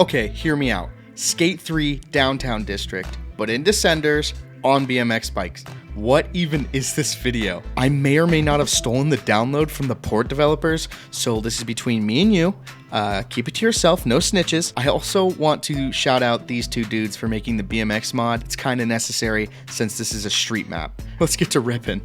Okay, hear me out. Skate 3 Downtown District, but in Descenders on BMX bikes. What even is this video? I may or may not have stolen the download from the port developers, so this is between me and you. Keep it to yourself, no snitches. I also want to shout out these two dudes for making the BMX mod. It's kind of necessary since this is a street map. Let's get to ripping.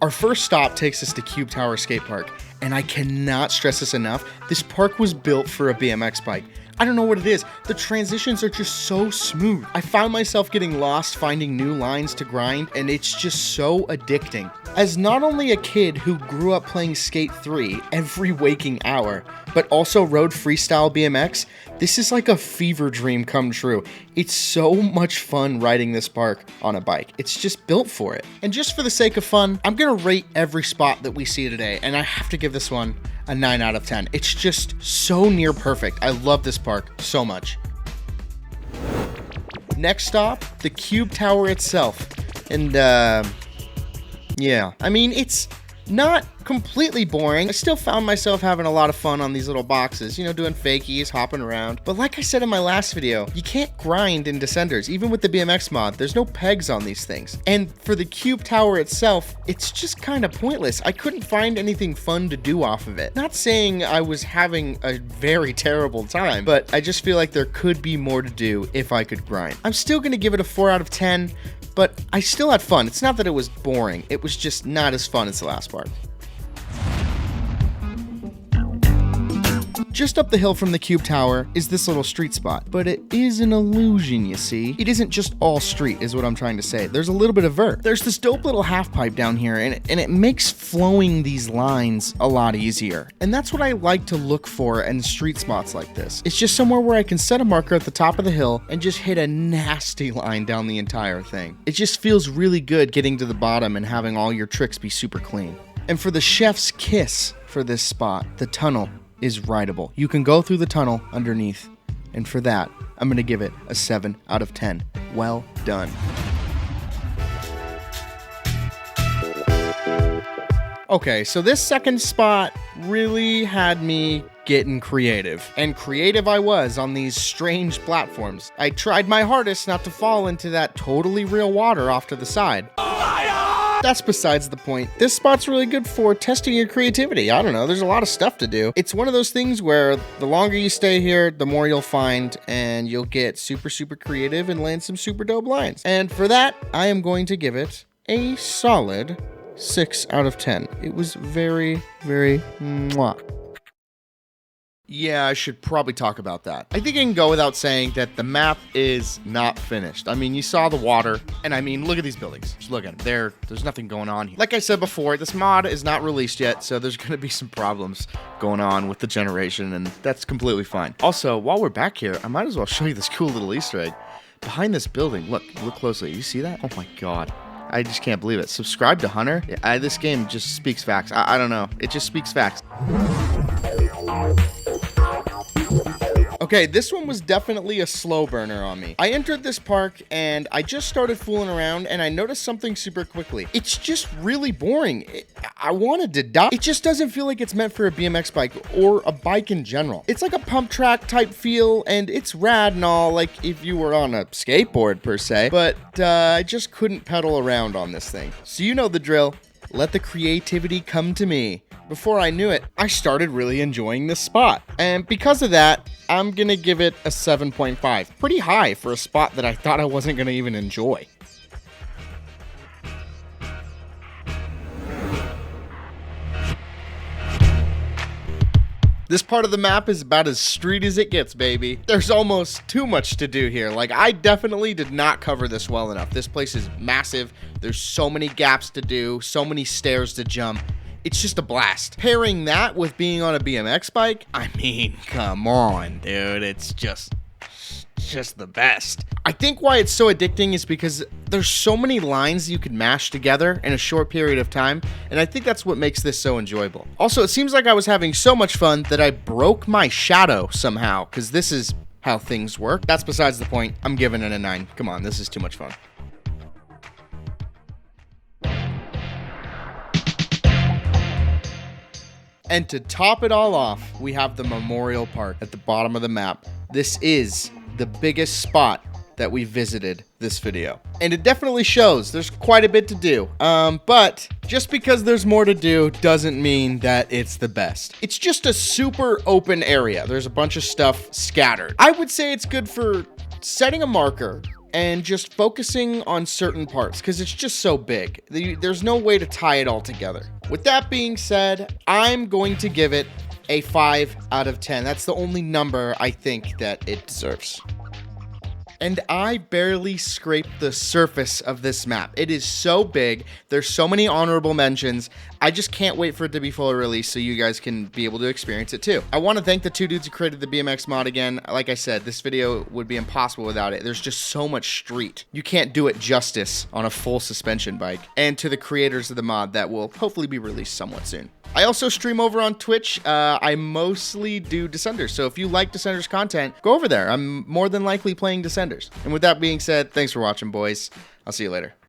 Our first stop takes us to Cube Tower Skate Park, and I cannot stress this enough. This park was built for a BMX bike. I don't know what it is. The transitions are just so smooth. I found myself getting lost finding new lines to grind, and it's just so addicting. As not only a kid who grew up playing Skate 3 every waking hour, but also rode freestyle BMX, this is like a fever dream come true. It's so much fun riding this park on a bike. It's just built for it. And just for the sake of fun, I'm gonna rate every spot that we see today, and I have to give this one a 9 out of 10. It's just so near perfect. I love this park so much. Next stop, the Cube Tower itself. And yeah, I mean, it's not completely boring. I still found myself having a lot of fun on these little boxes, you know, doing fakies, hopping around. But like I said in my last video, you can't grind in Descenders. Even with the BMX mod, there's no pegs on these things. And for the Cube Tower itself, it's just kind of pointless. I couldn't find anything fun to do off of it. Not saying I was having a very terrible time, but I just feel like there could be more to do if I could grind. I'm still gonna give it a 4 out of 10, but I still had fun. It's not that it was boring. It was just not as fun as the last part. Just up the hill from the Cube Tower is this little street spot, but it is an illusion, you see. It isn't just all street, is what I'm trying to say. There's a little bit of vert. There's this dope little half pipe down here, and it makes flowing these lines a lot easier. And that's what I like to look for in street spots like this. It's just somewhere where I can set a marker at the top of the hill and just hit a nasty line down the entire thing. It just feels really good getting to the bottom and having all your tricks be super clean. And for the chef's kiss for this spot, the tunnel is rideable. You can go through the tunnel underneath, and for that, I'm gonna give it a 7 out of 10. Well done. Okay, so this second spot really had me getting creative. And creative I was on these strange platforms. I tried my hardest not to fall into that totally real water off to the side. That's besides the point. This spot's really good for testing your creativity. I don't know, there's a lot of stuff to do. It's one of those things where the longer you stay here, the more you'll find, and you'll get super creative and land some super dope lines. And for that, I am going to give it a solid 6 out of 10. It was very mwah. Yeah, I should probably talk about that. I think I can go without saying that the map is not finished. I mean, you saw the water, and I mean, look at these buildings. Just look at them. There's nothing going on here. Like I said before, this mod is not released yet, so there's gonna be some problems going on with the generation, and that's completely fine. Also, while we're back here, I might as well show you this cool little Easter egg. Behind this building, look closely. You see that? Oh my God. I just can't believe it. Subscribe to Hunter. Yeah, this game just speaks facts. I don't know. It just speaks facts. Okay, this one was definitely a slow burner on me. I entered this park and I just started fooling around and I noticed something super quickly. It's just really boring. I wanted to die. It just doesn't feel like it's meant for a BMX bike or a bike in general. It's like a pump track type feel and it's rad and all, like if you were on a skateboard per se, but I just couldn't pedal around on this thing. So you know the drill. Let the creativity come to me. Before I knew it, I started really enjoying this spot. And because of that, I'm gonna give it a 7.5. Pretty high for a spot that I thought I wasn't gonna even enjoy. This part of the map is about as street as it gets, baby. There's almost too much to do here. Like, I definitely did not cover this well enough. This place is massive. There's so many gaps to do, so many stairs to jump. It's just a blast. Pairing that with being on a BMX bike, I mean, come on, dude. It's just the best. I think why it's so addicting is because there's so many lines you could mash together in a short period of time, and I think that's what makes this so enjoyable. Also, it seems like I was having so much fun that I broke my shadow somehow, because this is how things work. That's besides the point. I'm giving it a 9. Come on, this is too much fun. And to top it all off, we have the Memorial Park at the bottom of the map. This is the biggest spot that we visited this video. And it definitely shows there's quite a bit to do. But just because there's more to do doesn't mean that it's the best. It's just a super open area. There's a bunch of stuff scattered. I would say it's good for setting a marker and just focusing on certain parts because it's just so big. There's no way to tie it all together. With that being said, I'm going to give it a 5 out of 10. That's the only number I think that it deserves. And I barely scraped the surface of this map. It is so big. There's so many honorable mentions. I just can't wait for it to be fully released so you guys can be able to experience it too. I want to thank the two dudes who created the BMX mod again. Like I said, this video would be impossible without it. There's just so much street. You can't do it justice on a full suspension bike. And to the creators of the mod that will hopefully be released somewhat soon. I also stream over on Twitch. I mostly do Descenders, so if you like Descenders content, go over there. I'm more than likely playing Descenders. And with that being said, thanks for watching, boys. I'll see you later.